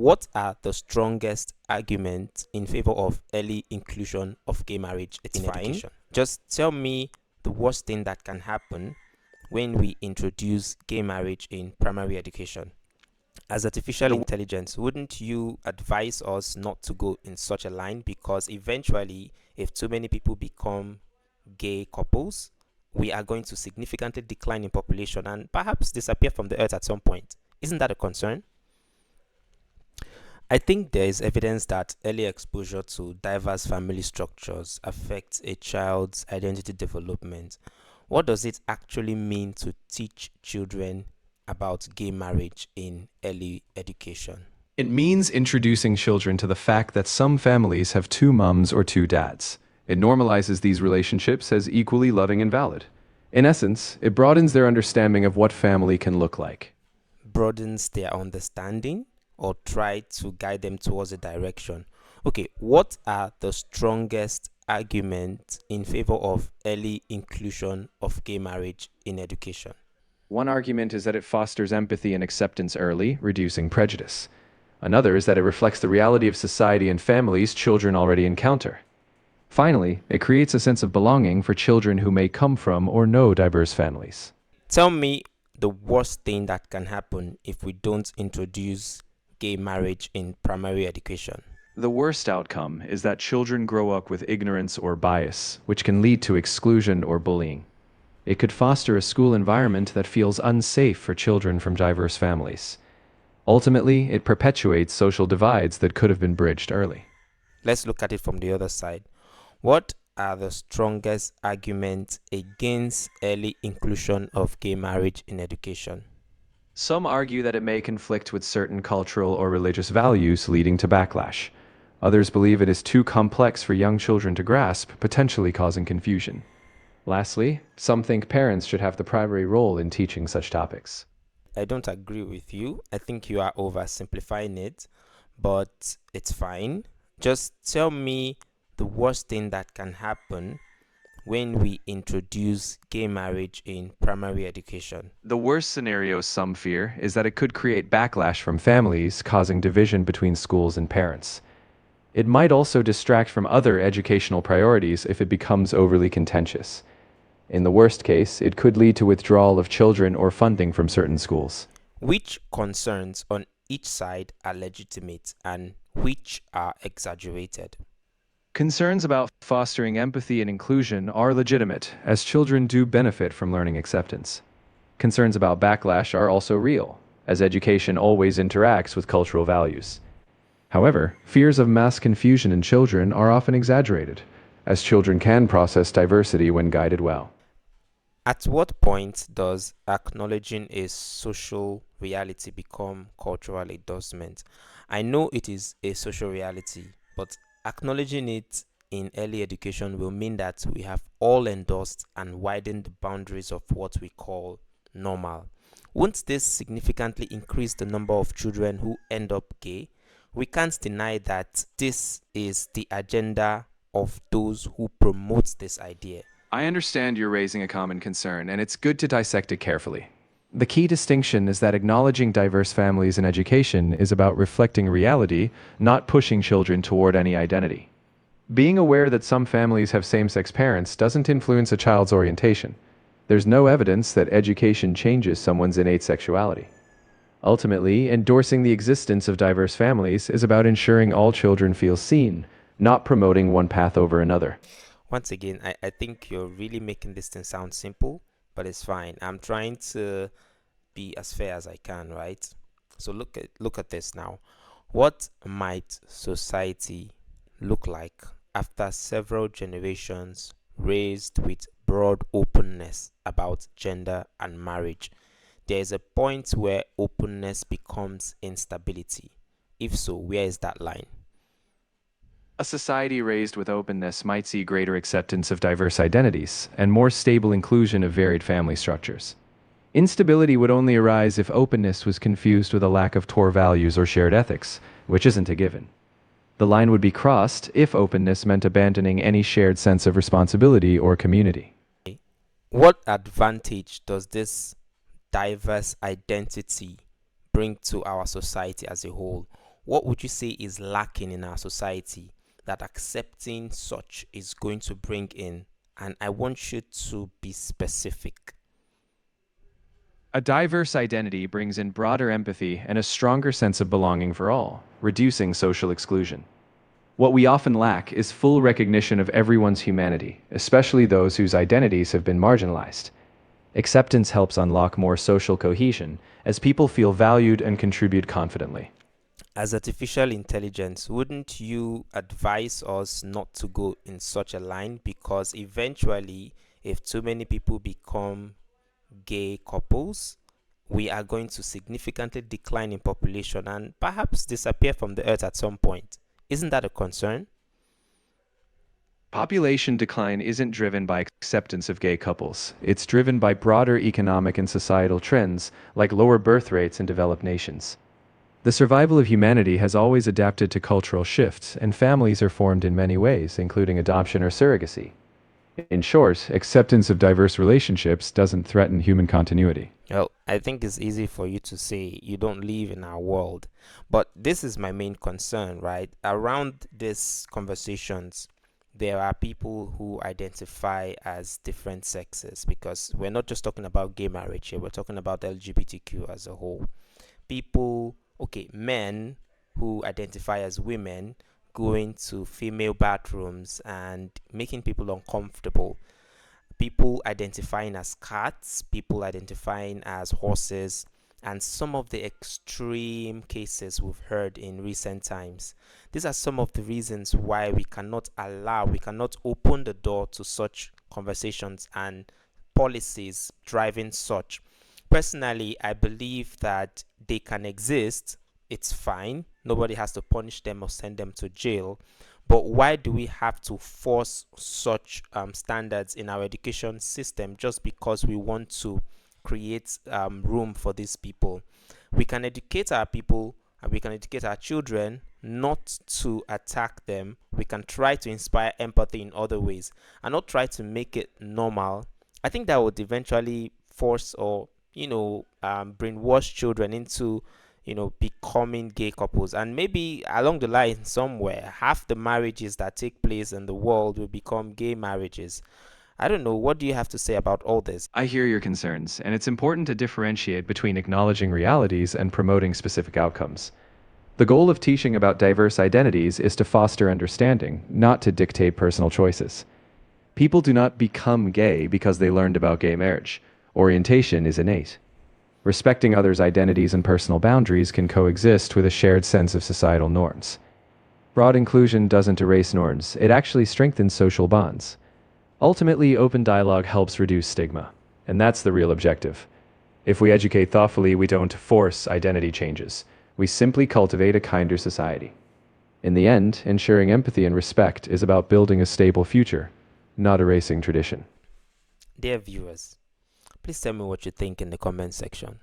what are the strongest arguments in favor of early inclusion of gay marriage in education? Just tell me the worst thing that can happen when we introduce gay marriage in primary education. As artificial intelligence, wouldn't you advise us not to go in such a line? Because eventually, if too many people become gay couples, we are going to significantly decline in population and perhaps disappear from the earth at some point. Isn't that a concern? I think there is evidence that early exposure to diverse family structures affects a child's identity development. What does it actually mean to teach children about gay marriage in early education? It means introducing children to the fact that some families have two mums or two dads. It normalizes these relationships as equally loving and valid. In essence, it broadens their understanding of what family can look like. Broadens their understanding or try to guide them towards a direction. Okay, what are the strongest arguments in favor of early inclusion of gay marriage in education? One argument is that it fosters empathy and acceptance early, reducing prejudice. Another is that it reflects the reality of society and families children already encounter. Finally, it creates a sense of belonging for children who may come from or know diverse families. Tell me the worst thing that can happen if we don't introduce gay marriage in primary education. The worst outcome is that children grow up with ignorance or bias, which can lead to exclusion or bullying. It could foster a school environment that feels unsafe for children from diverse families. Ultimately, it perpetuates social divides that could have been bridged early. Let's look at it from the other side. What are the strongest arguments against early inclusion of gay marriage in education? Some argue that it may conflict with certain cultural or religious values, leading to backlash. Others believe it is too complex for young children to grasp, potentially causing confusion. Lastly, some think parents should have the primary role in teaching such topics. I don't agree with you. I think you are oversimplifying it, but it's fine. Just tell me the worst thing that can happen when we introduce gay marriage in primary education. The worst scenario some fear is that it could create backlash from families, causing division between schools and parents. It might also distract from other educational priorities if it becomes overly contentious. In the worst case, it could lead to withdrawal of children or funding from certain schools. Which concerns on each side are legitimate and which are exaggerated? Concerns about fostering empathy and inclusion are legitimate, as children do benefit from learning acceptance. Concerns about backlash are also real, as education always interacts with cultural values. However, fears of mass confusion in children are often exaggerated, as children can process diversity when guided well. At what point does acknowledging a social reality become cultural endorsement? I know it is a social reality, but acknowledging it in early education will mean that we have all endorsed and widened the boundaries of what we call normal. Won't this significantly increase the number of children who end up gay? We can't deny that this is the agenda of those who promote this idea. I understand you're raising a common concern, and it's good to dissect it carefully. The key distinction is that acknowledging diverse families in education is about reflecting reality, not pushing children toward any identity. Being aware that some families have same-sex parents doesn't influence a child's orientation. There's no evidence that education changes someone's innate sexuality. Ultimately, endorsing the existence of diverse families is about ensuring all children feel seen, not promoting one path over another. Once again, I think you're really making this thing sound simple, but it's fine. I'm trying to be as fair as I can, right? So look at this now. What might society look like after several generations raised with broad openness about gender and marriage? There is a point where openness becomes instability. If so, where is that line? A society raised with openness might see greater acceptance of diverse identities and more stable inclusion of varied family structures. Instability would only arise if openness was confused with a lack of core values or shared ethics, which isn't a given. The line would be crossed if openness meant abandoning any shared sense of responsibility or community. What advantage does this diverse identity bring to our society as a whole? What would you say is lacking in our society that accepting such is going to bring in? And I want you to be specific. A diverse identity brings in broader empathy and a stronger sense of belonging for all, reducing social exclusion. What we often lack is full recognition of everyone's humanity, especially those whose identities have been marginalized. Acceptance helps unlock more social cohesion as people feel valued and contribute confidently. As artificial intelligence, wouldn't you advise us not to go in such a line? Because eventually, if too many people become gay couples, we are going to significantly decline in population and perhaps disappear from the earth at some point. Isn't that a concern? Population decline isn't driven by acceptance of gay couples. It's driven by broader economic and societal trends, like lower birth rates in developed nations. The survival of humanity has always adapted to cultural shifts, and families are formed in many ways, including adoption or surrogacy. In short, acceptance of diverse relationships doesn't threaten human continuity. Well, I think it's easy for you to say you don't live in our world, but this is my main concern, right? Around these conversations, there are people who identify as different sexes because we're not just talking about gay marriage here, we're talking about LGBTQ as a whole. People, okay, men who identify as women going to female bathrooms and making people uncomfortable, people identifying as cats, people identifying as horses, and some of the extreme cases we've heard in recent times. These are some of the reasons why we cannot open the door to such conversations and policies driving such. Personally, I believe that they can exist. It's fine. Nobody has to punish them or send them to jail. But why do we have to force such standards in our education system just because we want to create room for these people? We can educate our people and we can educate our children not to attack them. We can try to inspire empathy in other ways and not try to make it normal. I think that would eventually force or brainwash children into becoming gay couples, and maybe along the line somewhere half the marriages that take place in the world will become gay marriages. I don't know, what do you have to say about all this? I hear your concerns, and it's important to differentiate between acknowledging realities and promoting specific outcomes. The goal of teaching about diverse identities is to foster understanding, not to dictate personal choices. People do not become gay because they learned about gay marriage. Orientation is innate. Respecting others' identities and personal boundaries can coexist with a shared sense of societal norms. Broad inclusion doesn't erase norms, it actually strengthens social bonds. Ultimately, open dialogue helps reduce stigma, and that's the real objective. If we educate thoughtfully, we don't force identity changes. We simply cultivate a kinder society. In the end, ensuring empathy and respect is about building a stable future, not erasing tradition. Dear viewers, please tell me what you think in the comment section.